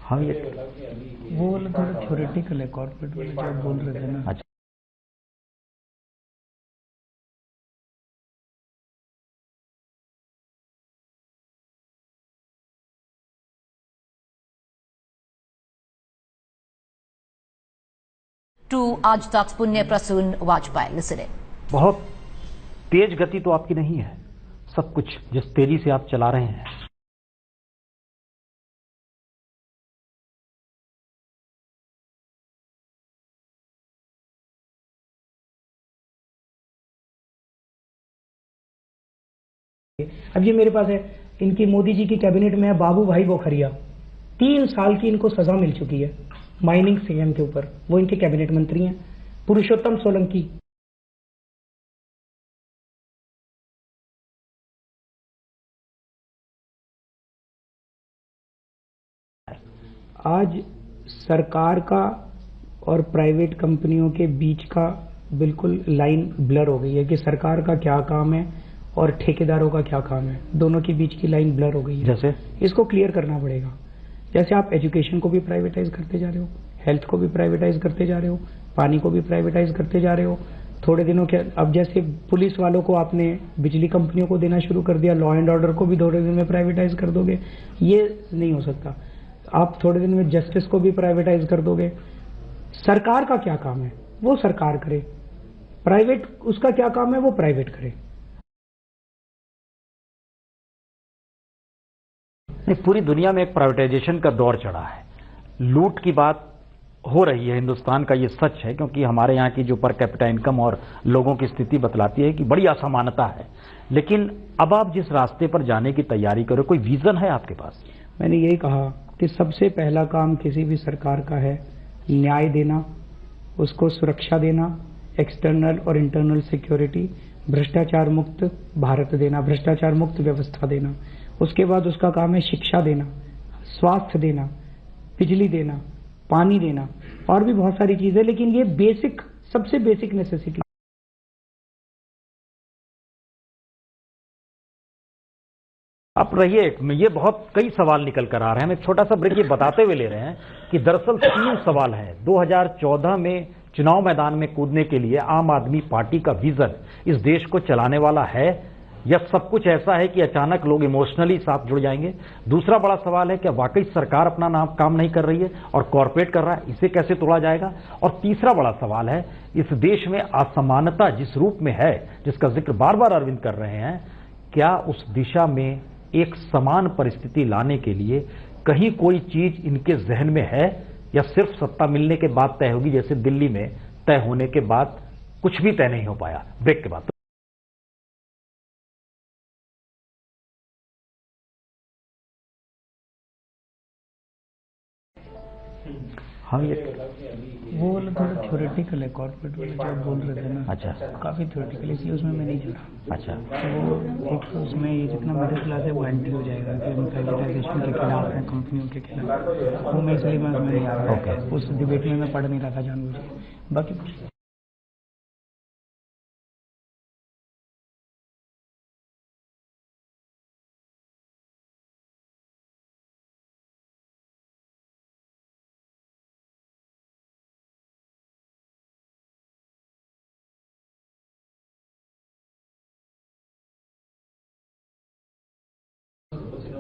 हाँ ये वो वाला थोड़ा थ्योरेटिकल है, कॉर्पोरेट वाले जो आप बोल रहे थे ना। अच्छा। To आज तक पुण्य प्रसून वाजपेयी लिसनिंग। बहुत तेज गति तो आपकी नहीं है, सब कुछ जिस तेजी से आप चला रहे हैं। अब ये मेरे पास है, इनकी मोदी जी की कैबिनेट में है बाबू भाई बोखरिया, 3 साल की इनको सजा मिल चुकी है माइनिंग सीएम के ऊपर, वो इनके कैबिनेट मंत्री हैं। पुरुषोत्तम सोलंकी, आज सरकार का और प्राइवेट कंपनियों के बीच का बिल्कुल लाइन ब्लर हो गई है कि सरकार का क्या काम है और ठेकेदारों का क्या काम है, दोनों के बीच की लाइन ब्लर हो गई है। जैसे इसको क्लियर करना पड़ेगा। जैसे आप एजुकेशन को भी प्राइवेटाइज करते जा रहे हो, हेल्थ को भी प्राइवेटाइज करते जा रहे हो, पानी को भी प्राइवेटाइज करते जा रहे हो। थोड़े दिनों के अब जैसे पुलिस वालों को आपने बिजली कंपनियों को देना शुरू कर दिया, लॉ एंड ऑर्डर को भी थोड़े दिन में प्राइवेटाइज कर दोगे, ये नहीं हो सकता। आप थोड़े दिन में जस्टिस को भी प्राइवेटाइज कर दोगे। सरकार का क्या काम है वो सरकार करे, प्राइवेट उसका क्या काम है वो प्राइवेट करे। नहीं, पूरी दुनिया में एक प्राइवेटाइजेशन का दौर चढ़ा है, लूट की बात हो रही है। हिंदुस्तान का ये सच है, क्योंकि हमारे यहाँ की जो पर कैपिटा इनकम और लोगों की स्थिति बतलाती है कि बड़ी असमानता है। लेकिन अब आप जिस रास्ते पर जाने की तैयारी करो, कोई विजन है आपके पास? मैंने यही कहा कि सबसे पहला काम किसी भी सरकार का है न्याय देना, उसको सुरक्षा देना, एक्सटर्नल और इंटरनल सिक्योरिटी, भ्रष्टाचार मुक्त भारत देना, भ्रष्टाचार मुक्त व्यवस्था देना। उसके बाद उसका काम है शिक्षा देना, स्वास्थ्य देना, बिजली देना, पानी देना, और भी बहुत सारी चीजें। लेकिन ये बेसिक, सबसे बेसिक नेसेसिटी। आप रहिए, ये बहुत कई सवाल निकल कर आ रहे हैं। हम एक छोटा सा ब्रेक ये बताते हुए ले रहे हैं कि दरअसल 3 सवाल हैं। 2014 में चुनाव मैदान में कूदने के लिए आम आदमी पार्टी का विजन इस देश को चलाने वाला है, या सब कुछ ऐसा है कि अचानक लोग इमोशनली साथ जुड़ जाएंगे? दूसरा बड़ा सवाल है कि वाकई सरकार अपना काम नहीं कर रही है और कॉर्पोरेट कर रहा है, इसे कैसे तोड़ा जाएगा? और तीसरा बड़ा सवाल है, इस देश में असमानता जिस रूप में है, जिसका जिक्र बार बार अरविंद कर रहे हैं, क्या उस दिशा में एक समान परिस्थिति लाने के लिए कहीं कोई चीज इनके जहन में है, या सिर्फ सत्ता मिलने के बाद तय होगी, जैसे दिल्ली में तय होने के बाद कुछ भी तय नहीं हो पाया? ब्रेक के बाद हाँ ये वो वाला थोड़ा थ्योरेटिकल है, कॉर्पोरेट वाले जो आप बोल रहे थे ना। अच्छा। काफी थ्योरेटिकल, इसलिए उसमें मैं नहीं जुड़ा। अच्छा। तो वो एक तो उसमें ये जितना मिडिल क्लास है वो एंटी हो जाएगा कि हम प्राइवेटाइजेशन के खिलाफ हैं, कंपनियों के खिलाफ। वो मैं इसलिए मैं उसमें नहीं आ रहा। ओके। उस डिबेट में मैं पढ़ नहीं रहा था जानबूझ के। बाकी कुछ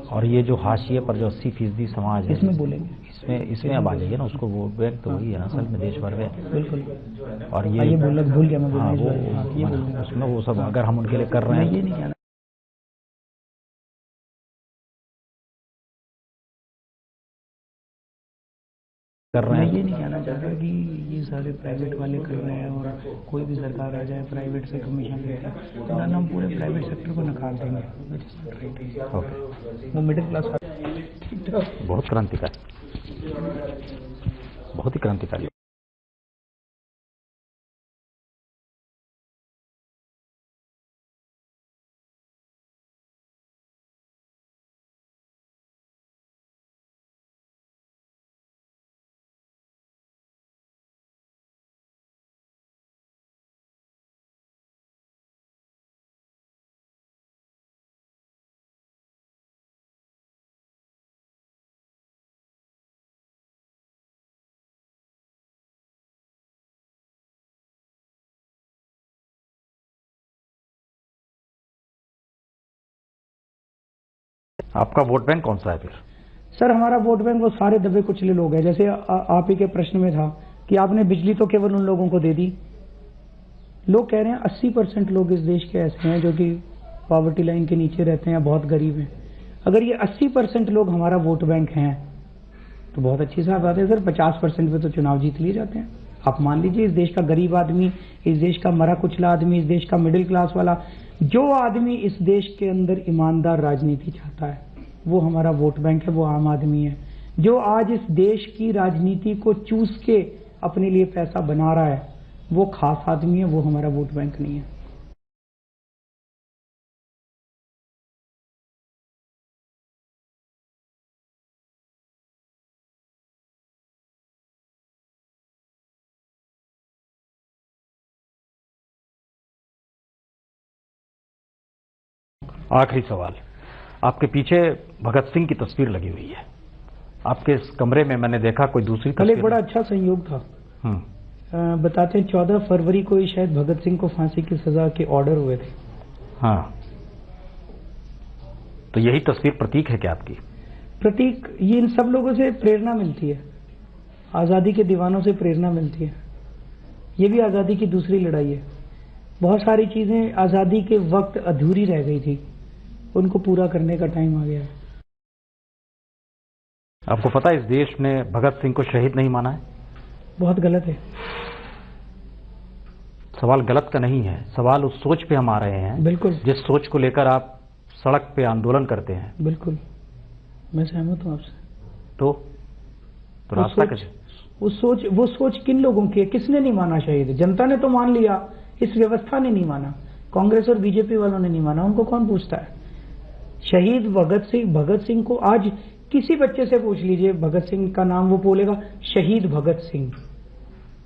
और ये जो हाशिए पर जो 80% समाज है, इसमें बोलेंगे, इसमें अब आ जाइए ना, उसको वो बैंक तो वही है ना असल में देश भर में। बिल्कुल। और ये भूल गया मैं हाँ, बोलना इस वो बारे में। हाँ, ये बोलूंगा उसमें वो सब अगर हम उनके लिए कर रहे मैं हैं, ये नहीं कहना मैं ये नहीं कहना चाहता कि ये सारे प्राइवेट वाले कर रहे हैं और कोई भी सरकार आ जाए प्राइवेट से कमीशन लेते हैं, तो ना हम पूरे प्राइवेट सेक्टर को नकार देंगे, which is not right। Okay, वो मिडिल क्लास बहुत क्रांतिकारी, बहुत ही क्रांतिकारी। आपका वोट बैंक कौन सा है फिर? सर हमारा वोट बैंक वो सारे दबे कुचले लोग हैं। जैसे आप ही के प्रश्न में था कि आपने बिजली तो केवल उन लोगों को दे दी। लोग कह रहे हैं 80% लोग इस देश के ऐसे हैं जो कि पॉवर्टी लाइन के नीचे रहते हैं, बहुत गरीब हैं। अगर ये 80% लोग हमारा वोट बैंक हैं तो बहुत अच्छी सी बात है सर। 50% पे तो चुनाव जीत लिए जाते हैं। आप मान लीजिए इस देश का गरीब आदमी, इस देश का मरा कुचला आदमी, इस देश का मिडिल क्लास वाला, जो आदमी इस देश के अंदर ईमानदार राजनीति चाहता है वो हमारा वोट बैंक है, वो आम आदमी है। जो आज इस देश की राजनीति को चूस के अपने लिए पैसा बना रहा है वो खास आदमी है, वो हमारा वोट बैंक नहीं है। आखिरी सवाल, आपके पीछे भगत सिंह की तस्वीर लगी हुई है। आपके इस कमरे में मैंने देखा कोई दूसरी कल तस्वीर। एक बड़ा अच्छा संयोग था। बताते हैं 14 फरवरी को ही शायद भगत सिंह को फांसी की सजा के ऑर्डर हुए थे। हाँ, तो यही तस्वीर प्रतीक है क्या आपकी? प्रतीक, ये इन सब लोगों से प्रेरणा मिलती है, आजादी के दीवानों से प्रेरणा मिलती है। ये भी आजादी की दूसरी लड़ाई है। बहुत सारी चीजें आजादी के वक्त अधूरी रह गई थी, उनको पूरा करने का टाइम आ गया है। आपको पता है इस देश ने भगत सिंह को शहीद नहीं माना है? बहुत गलत है। सवाल गलत का नहीं है, सवाल उस सोच पे हम आ रहे हैं। बिल्कुल, जिस सोच को लेकर आप सड़क पे आंदोलन करते हैं। बिल्कुल, मैं सहमत हूं आपसे। तो रास्ता कैसे? वो सोच किन लोगों की है? किसने नहीं माना शहीद? जनता ने तो मान लिया, इस व्यवस्था ने नहीं माना, कांग्रेस और बीजेपी वालों ने नहीं माना। उनको कौन पूछता है? शहीद भगत सिंह को आज किसी बच्चे से पूछ लीजिए भगत सिंह का नाम, वो बोलेगा शहीद भगत सिंह।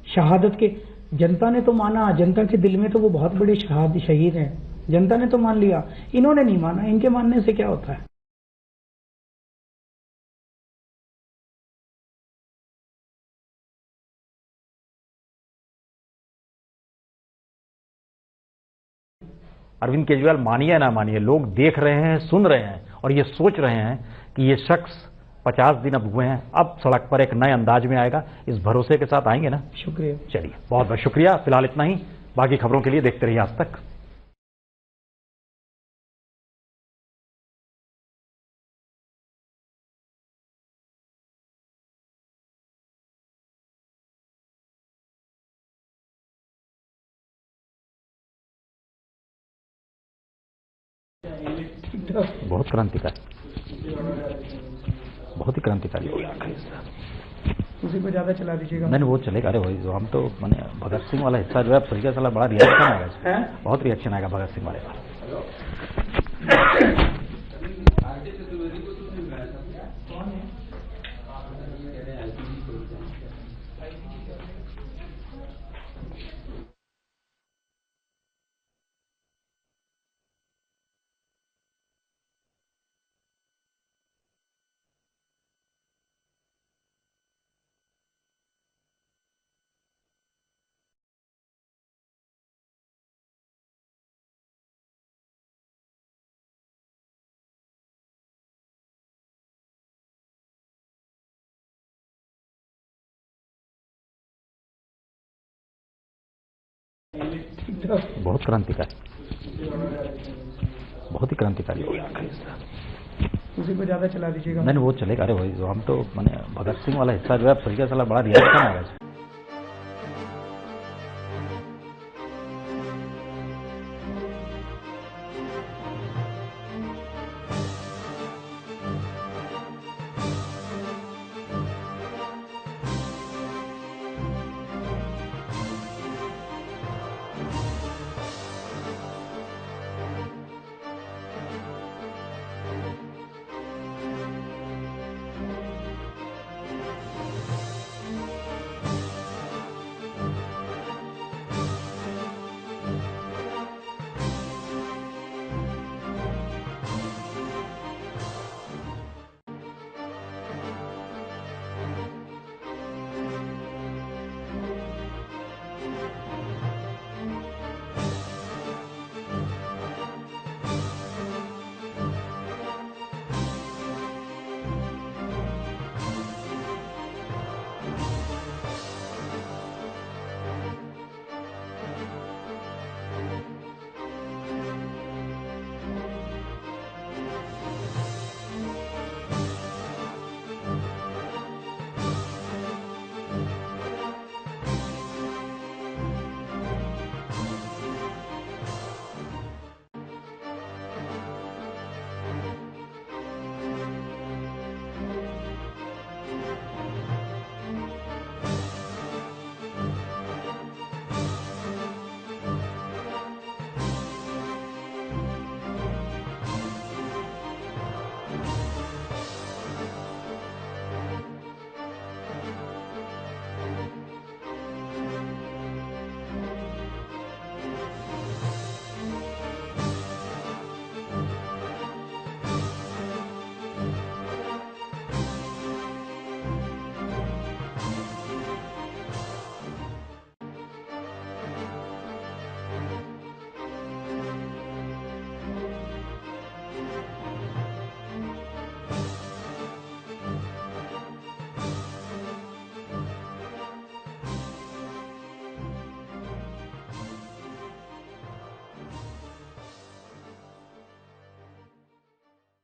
शहादत के जनता ने तो माना, जनता के दिल में तो वो बहुत बड़े शहीद हैं। जनता ने तो मान लिया, इन्होंने नहीं माना। इनके मानने से क्या होता है? अरविंद केजरीवाल मानिए ना मानिए, लोग देख रहे हैं, सुन रहे हैं और ये सोच रहे हैं कि ये शख्स 50 दिन अब हुए हैं, अब सड़क पर एक नए अंदाज में आएगा। इस भरोसे के साथ आएंगे ना? शुक्रिया। चलिए, बहुत बहुत शुक्रिया। फिलहाल इतना ही। बाकी खबरों के लिए देखते रहिए आज तक। बहुत क्रांतिकारी, बहुत ही क्रांतिकारी हो गया। उसी को ज्यादा चला दीजिएगा। नहीं वो चलेगा। अरे वही हम तो मैंने भगत सिंह वाला हिस्सा जो है तरीका साला बड़ा रिएक्शन आएगा, बहुत रिएक्शन आएगा भगत सिंह वाले का। बहुत क्रांतिकारी, बहुत ही क्रांतिकारी हो गया। उसी को ज्यादा चला दीजिएगा। नहीं वो चलेगा। अरे वही हम तो मैंने भगत सिंह वाला हिस्सा जो है तरीका साला बड़ा रिएक्शन आएगा।